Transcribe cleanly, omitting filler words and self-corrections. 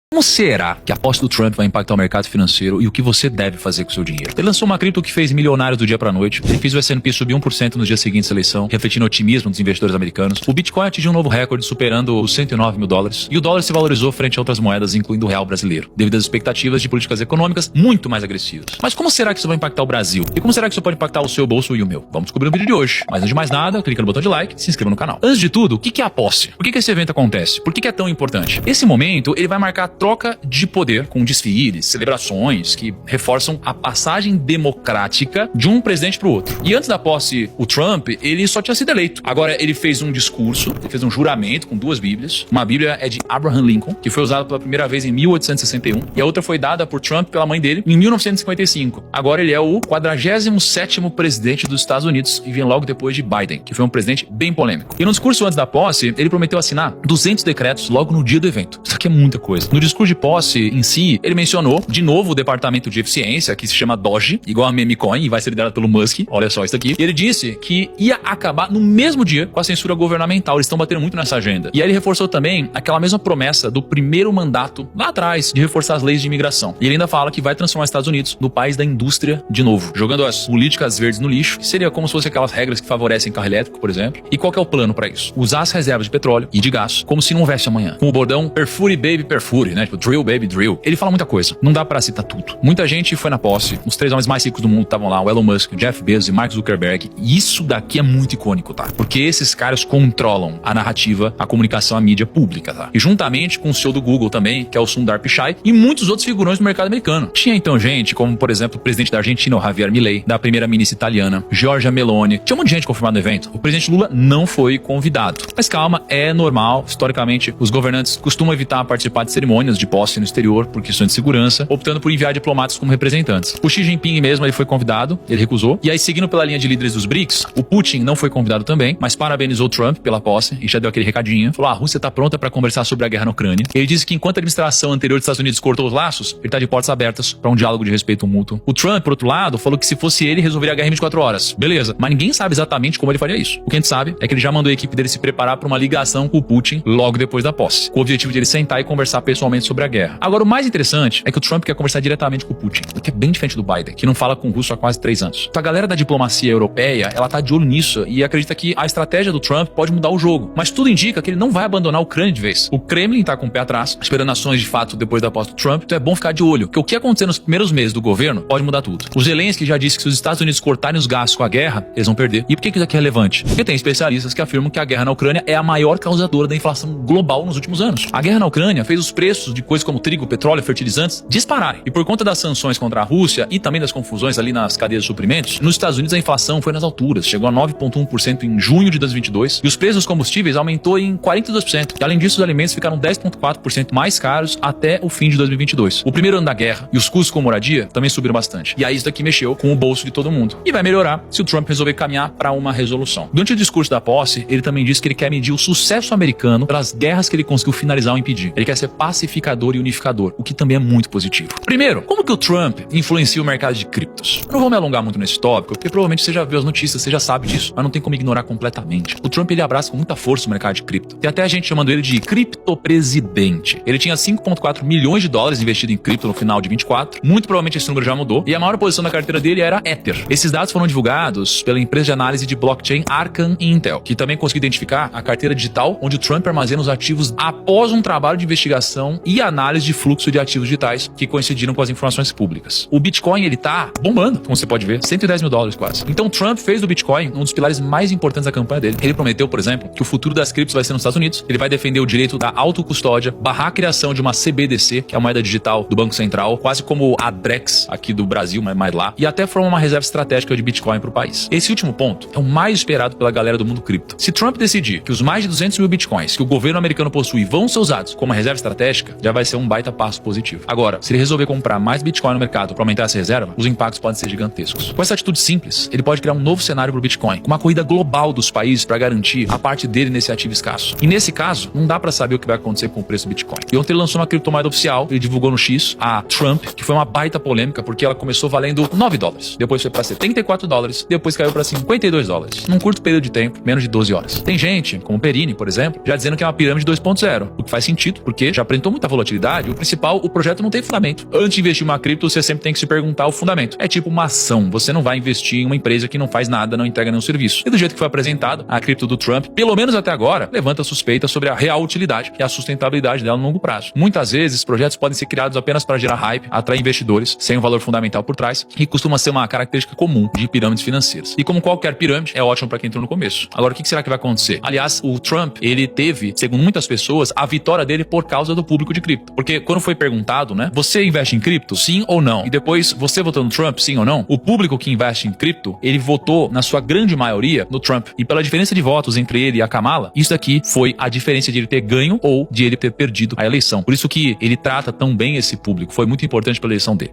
Como será que a posse do Trump vai impactar o mercado financeiro e o que você deve fazer com o seu dinheiro? Ele lançou uma cripto que fez milionários do dia para a noite. Ele fez o S&P subir 1% nos dias seguintes à eleição, refletindo o otimismo dos investidores americanos. O Bitcoin atingiu um novo recorde, superando os $109 mil. E o dólar se valorizou frente a outras moedas, incluindo o real brasileiro, devido às expectativas de políticas econômicas muito mais agressivas. Mas como será que isso vai impactar o Brasil? E como será que isso pode impactar o seu bolso e o meu? Vamos descobrir no vídeo de hoje. Mas antes de mais nada, clica no botão de like e se inscreva no canal. Antes de tudo, o que é a posse? Por que esse evento acontece? Por que é tão importante? Esse momento, ele vai marcar a troca de poder com desfiles, celebrações que reforçam a passagem democrática de um presidente para o outro. E antes da posse, o Trump, ele só tinha sido eleito. Agora ele fez um discurso, ele fez um juramento com duas bíblias. Uma bíblia é de Abraham Lincoln, que foi usada pela primeira vez em 1861, e a outra foi dada por Trump pela mãe dele em 1955. Agora ele é o 47º presidente dos Estados Unidos e vem logo depois de Biden, que foi um presidente bem polêmico. E no discurso antes da posse, ele prometeu assinar 200 decretos logo no dia do evento. Isso aqui é muita coisa. No discurso de posse em si, ele mencionou de novo o departamento de eficiência, que se chama Doge, igual a Memecoin, e vai ser liderado pelo Musk. Olha só isso aqui. E ele disse que ia acabar no mesmo dia com a censura governamental. Eles estão batendo muito nessa agenda. E aí ele reforçou também aquela mesma promessa do primeiro mandato lá atrás, de reforçar as leis de imigração. E ele ainda fala que vai transformar os Estados Unidos no país da indústria de novo, jogando as políticas verdes no lixo, que seria como se fosse aquelas regras que favorecem carro elétrico, por exemplo. E qual que é o plano para isso? Usar as reservas de petróleo e de gás como se não houvesse amanhã. Com o bordão perfure baby perfure, né? Tipo, drill baby drill. Ele fala muita coisa, não dá pra citar tudo. Muita gente foi na posse, os 3 homens mais ricos do mundo estavam lá, o Elon Musk, o Jeff Bezos e Mark Zuckerberg. E isso daqui é muito icônico, tá? Porque esses caras controlam a narrativa, a comunicação, a mídia pública, tá? E juntamente com o CEO do Google também, que é o Sundar Pichai, e muitos outros figurões do mercado americano. Tinha então gente como, por exemplo, o presidente da Argentina, o Javier Milei, da primeira-ministra italiana, Giorgia Meloni. Tinha um monte de gente confirmada no evento. O presidente Lula não foi convidado. Mas calma, é normal. Historicamente, os governantes costumam evitar participar de cerimônias de posse no exterior por questões de segurança, optando por enviar diplomatas como representantes. O Xi Jinping mesmo, ele foi convidado, ele recusou. E aí, seguindo pela linha de líderes dos BRICS, o Putin não foi convidado também, mas parabenizou o Trump pela posse e já deu aquele recadinho. Falou, a Rússia tá pronta para conversar sobre a guerra na Ucrânia. Ele disse que enquanto a administração anterior dos Estados Unidos cortou os laços, ele tá de portas abertas para um diálogo de respeito mútuo. O Trump, por outro lado, falou que se fosse ele, resolveria a guerra em 24 horas. Beleza, mas ninguém sabe exatamente como ele faria isso. O que a gente sabe é que ele já mandou a equipe dele se preparar para uma ligação com o Putin logo depois da posse, com o objetivo de ele sentar e conversar pessoalmente sobre a guerra. Agora, o mais interessante é que o Trump quer conversar diretamente com o Putin, o que é bem diferente do Biden, que não fala com o russo há quase 3 anos. Então a galera da diplomacia europeia, ela tá de olho nisso e acredita que a estratégia do Trump pode mudar o jogo. Mas tudo indica que ele não vai abandonar a Ucrânia de vez. O Kremlin tá com o pé atrás, esperando ações de fato depois da posse do Trump, então é bom ficar de olho, que o que acontecer nos primeiros meses do governo pode mudar tudo. O Zelensky já disse que se os Estados Unidos cortarem os gastos com a guerra, eles vão perder. E por que isso aqui é relevante? Porque tem especialistas que afirmam que a guerra na Ucrânia é a maior causadora da inflação global nos últimos anos. A guerra na Ucrânia fez os preços de coisas como trigo, petróleo, fertilizantes dispararem. E por conta das sanções contra a Rússia e também das confusões ali nas cadeias de suprimentos, nos Estados Unidos a inflação foi nas alturas, chegou a 9,1% em junho de 2022 e os preços dos combustíveis aumentou em 42%. E além disso, os alimentos ficaram 10,4% mais caros até o fim de 2022. O primeiro ano da guerra e os custos com moradia também subiram bastante. E aí isso daqui mexeu com o bolso de todo mundo. E vai melhorar se o Trump resolver caminhar para uma resolução. Durante o discurso da posse, ele também disse que ele quer medir o sucesso americano pelas guerras que ele conseguiu finalizar ou impedir. Ele quer ser pacificador e unificador, o que também é muito positivo. Primeiro, como que o Trump influencia o mercado de criptos? Eu não vou me alongar muito nesse tópico, porque provavelmente você já viu as notícias, você já sabe disso, mas não tem como ignorar completamente. O Trump, ele abraça com muita força o mercado de cripto. Tem até a gente chamando ele de criptopresidente. Ele tinha 5,4 milhões de dólares investido em cripto no final de 24. Muito provavelmente esse número já mudou. E a maior posição da carteira dele era Ether. Esses dados foram divulgados pela empresa de análise de blockchain Arcan Intel, que também conseguiu identificar a carteira digital onde o Trump armazena os ativos após um trabalho de investigação e análise de fluxo de ativos digitais que coincidiram com as informações públicas. O Bitcoin, ele tá bombando, como você pode ver, 110 mil dólares quase. Então Trump fez do Bitcoin um dos pilares mais importantes da campanha dele. Ele prometeu, por exemplo, que o futuro das criptos vai ser nos Estados Unidos. Ele vai defender o direito da autocustódia, barrar a criação de uma CBDC, que é a moeda digital do Banco Central, quase como a Drex aqui do Brasil, mas mais lá, e até formar uma reserva estratégica de Bitcoin para o país. Esse último ponto é o mais esperado pela galera do mundo cripto. Se Trump decidir que os mais de 200 mil Bitcoins que o governo americano possui vão ser usados como uma reserva estratégica, já vai ser um baita passo positivo. Agora, se ele resolver comprar mais Bitcoin no mercado para aumentar essa reserva, os impactos podem ser gigantescos. Com essa atitude simples, ele pode criar um novo cenário para o Bitcoin, com uma corrida global dos países para garantir a parte dele nesse ativo escasso. E nesse caso, não dá para saber o que vai acontecer com o preço do Bitcoin. E ontem ele lançou uma criptomoeda oficial, ele divulgou no X, a Trump, que foi uma baita polêmica, porque ela começou valendo 9 dólares, depois foi para 74 dólares, depois caiu para 52 dólares, num curto período de tempo, menos de 12 horas. Tem gente, como o Perini, por exemplo, já dizendo que é uma pirâmide 2.0, o que faz sentido, porque já apresentou muita volatilidade, o projeto não tem fundamento. Antes de investir em uma cripto, você sempre tem que se perguntar o fundamento. É tipo uma ação. Você não vai investir em uma empresa que não faz nada, não entrega nenhum serviço. E do jeito que foi apresentado, a cripto do Trump, pelo menos até agora, levanta suspeita sobre a real utilidade e a sustentabilidade dela no longo prazo. Muitas vezes, projetos podem ser criados apenas para gerar hype, atrair investidores, sem um valor fundamental por trás, e costuma ser uma característica comum de pirâmides financeiras. E como qualquer pirâmide, é ótimo para quem entrou no começo. Agora, o que será que vai acontecer? Aliás, o Trump, ele teve, segundo muitas pessoas, a vitória dele por causa do público de cripto. Porque quando foi perguntado, né, você investe em cripto? Sim ou não? E depois, você votou no Trump? Sim ou não? O público que investe em cripto, ele votou, na sua grande maioria, no Trump. E pela diferença de votos entre ele e a Kamala, isso daqui foi a diferença de ele ter ganho ou de ele ter perdido a eleição. Por isso que ele trata tão bem esse público. Foi muito importante para a eleição dele.